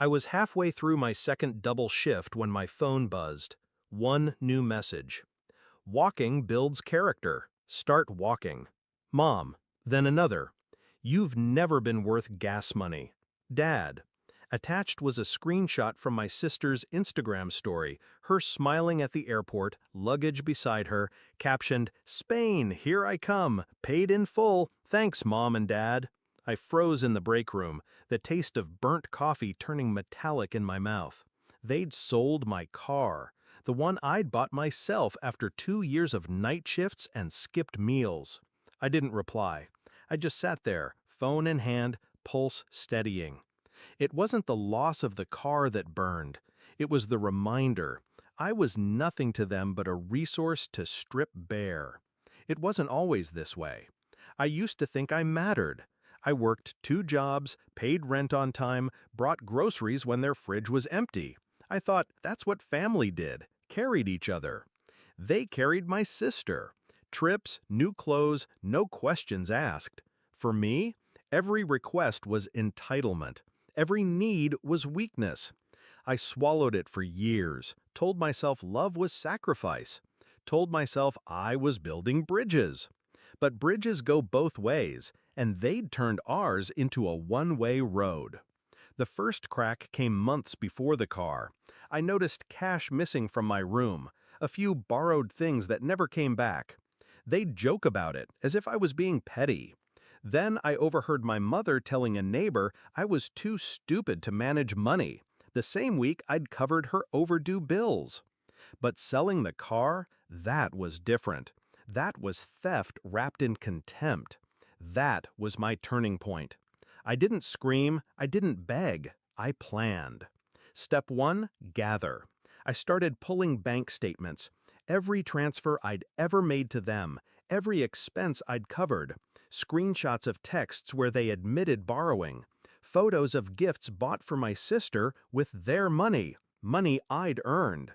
I was halfway through my second double shift when my phone buzzed. One new message. Walking builds character. Start walking. Mom. Then another. You've never been worth gas money. Dad. Attached was a screenshot from my sister's Instagram story, her smiling at the airport, luggage beside her, captioned, "Spain, here I come, paid in full, thanks Mom and Dad." I froze in the break room, the taste of burnt coffee turning metallic in my mouth. They'd sold my car, the one I'd bought myself after 2 years of night shifts and skipped meals. I didn't reply. I just sat there, phone in hand, pulse steadying. It wasn't the loss of the car that burned. It was the reminder. I was nothing to them but a resource to strip bare. It wasn't always this way. I used to think I mattered. I worked 2 jobs, paid rent on time, brought groceries when their fridge was empty. I thought that's what family did, carried each other. They carried my sister. Trips, new clothes, no questions asked. For me, every request was entitlement. Every need was weakness. I swallowed it for years, told myself love was sacrifice, told myself I was building bridges. But bridges go both ways, and they'd turned ours into a one-way road. The first crack came months before the car. I noticed cash missing from my room, a few borrowed things that never came back. They'd joke about it, as if I was being petty. Then I overheard my mother telling a neighbor I was too stupid to manage money. The same week I'd covered her overdue bills. But selling the car, that was different. That was theft wrapped in contempt. That was my turning point. I didn't scream, I didn't beg, I planned. Step 1, gather. I started pulling bank statements. Every transfer I'd ever made to them, every expense I'd covered, screenshots of texts where they admitted borrowing, photos of gifts bought for my sister with their money, money I'd earned.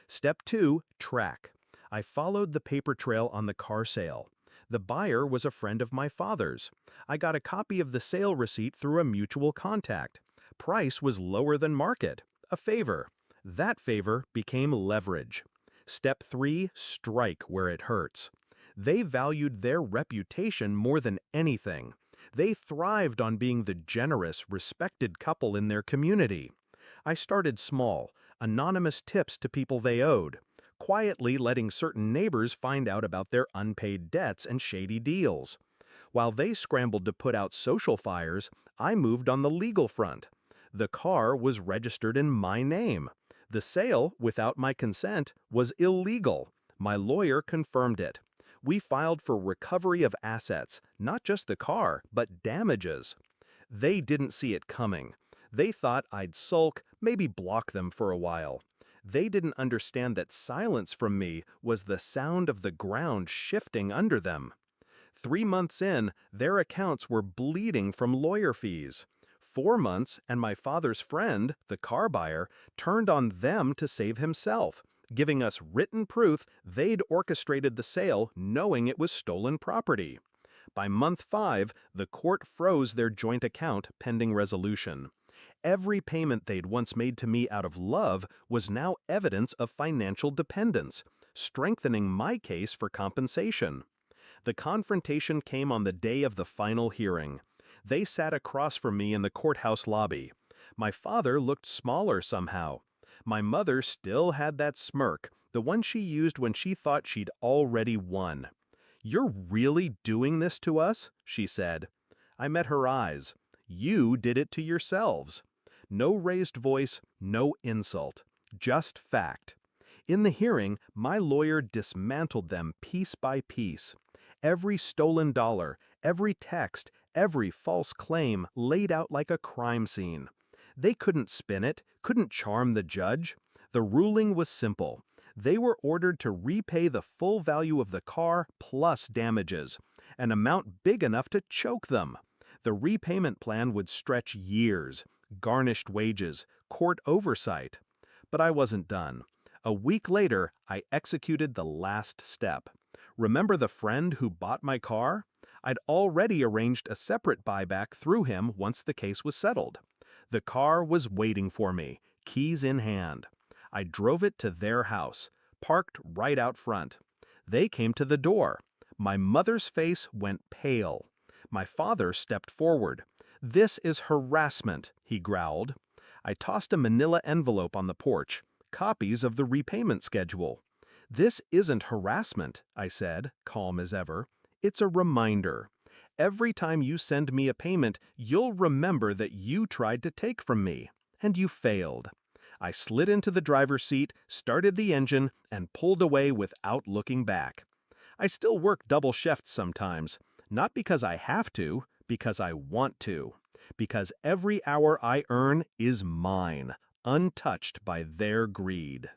Step 2, track. I followed the paper trail on the car sale. The buyer was a friend of my father's. I got a copy of the sale receipt through a mutual contact. Price was lower than market, a favor. That favor became leverage. Step 3, strike where it hurts. They valued their reputation more than anything. They thrived on being the generous, respected couple in their community. I started small, anonymous tips to people they owed, quietly letting certain neighbors find out about their unpaid debts and shady deals. While they scrambled to put out social fires, I moved on the legal front. The car was registered in my name. The sale, without my consent, was illegal. My lawyer confirmed it. We filed for recovery of assets, not just the car, but damages. They didn't see it coming. They thought I'd sulk, maybe block them for a while. They didn't understand that silence from me was the sound of the ground shifting under them. 3 months in, their accounts were bleeding from lawyer fees. 4 months, and my father's friend, the car buyer, turned on them to save himself, giving us written proof they'd orchestrated the sale knowing it was stolen property. By month 5, the court froze their joint account pending resolution. Every payment they'd once made to me out of love was now evidence of financial dependence, strengthening my case for compensation. The confrontation came on the day of the final hearing. They sat across from me in the courthouse lobby. My father looked smaller somehow. My mother still had that smirk, the one she used when she thought she'd already won. "You're really doing this to us?" she said. I met her eyes. "You did it to yourselves." No raised voice, no insult, just fact. In the hearing, my lawyer dismantled them piece by piece. Every stolen dollar, every text, every false claim laid out like a crime scene. They couldn't spin it, couldn't charm the judge. The ruling was simple. They were ordered to repay the full value of the car plus damages, an amount big enough to choke them. The repayment plan would stretch years, garnished wages, court oversight. But I wasn't done. A week later, I executed the last step. Remember the friend who bought my car? I'd already arranged a separate buyback through him once the case was settled. The car was waiting for me, keys in hand. I drove it to their house, parked right out front. They came to the door. My mother's face went pale. My father stepped forward. "This is harassment," he growled. I tossed a manila envelope on the porch, copies of the repayment schedule. "This isn't harassment," I said, calm as ever. "It's a reminder. Every time you send me a payment, you'll remember that you tried to take from me, and you failed." I slid into the driver's seat, started the engine, and pulled away without looking back. I still work double shifts sometimes, not because I have to, because I want to. Because every hour I earn is mine, untouched by their greed.